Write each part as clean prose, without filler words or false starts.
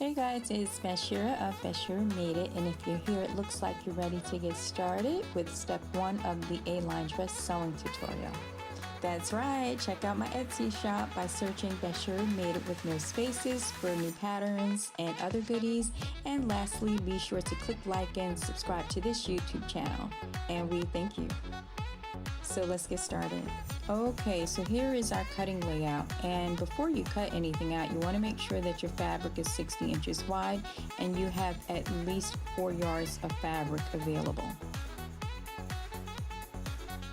Hey guys, it's Bashira of Bashira Made It, and if you're here, it looks like you're ready to get started with step 1 of the A-line dress sewing tutorial. That's right, check out my Etsy shop by searching Bashira Made It with no spaces for new patterns and other goodies. And lastly, be sure to click like and subscribe to this YouTube channel, and we thank you. So let's get started. Okay, so here is our cutting layout, and before you cut anything out, you want to make sure that your fabric is 60 inches wide and you have at least 4 yards of fabric available.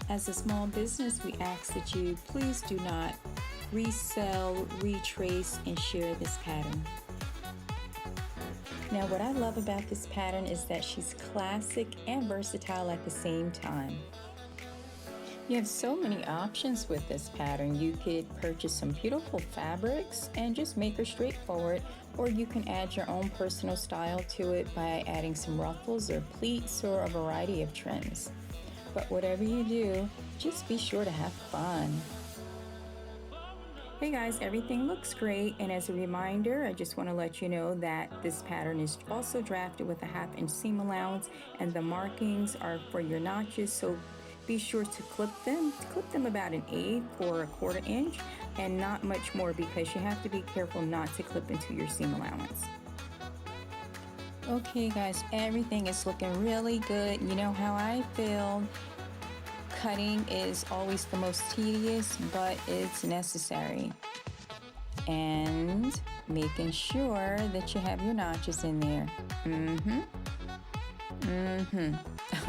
As a small business, we ask that you please do not resell, retrace, and share this pattern. Now, what I love about this pattern is that she's classic and versatile at the same time. You have so many options with this pattern. You could purchase some beautiful fabrics and just make her straightforward, or you can add your own personal style to it by adding some ruffles or pleats or a variety of trims. But whatever you do, just be sure to have fun. Hey guys, everything looks great, and as a reminder, I just want to let you know that this pattern is also drafted with a 1/2 inch seam allowance, and the markings are for your notches, so be sure to clip them about 1/8 or 1/4 inch, and not much more, because you have to be careful not to clip into your seam allowance. Okay guys, everything is looking really good. You know how I feel. Cutting is always the most tedious, but it's necessary. And making sure that you have your notches in there.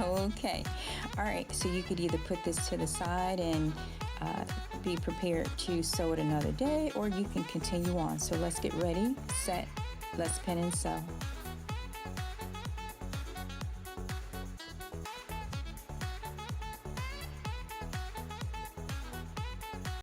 Okay. All right, so you could either put this to the side and be prepared to sew it another day, or you can continue on. So let's get ready, set, let's pin and sew.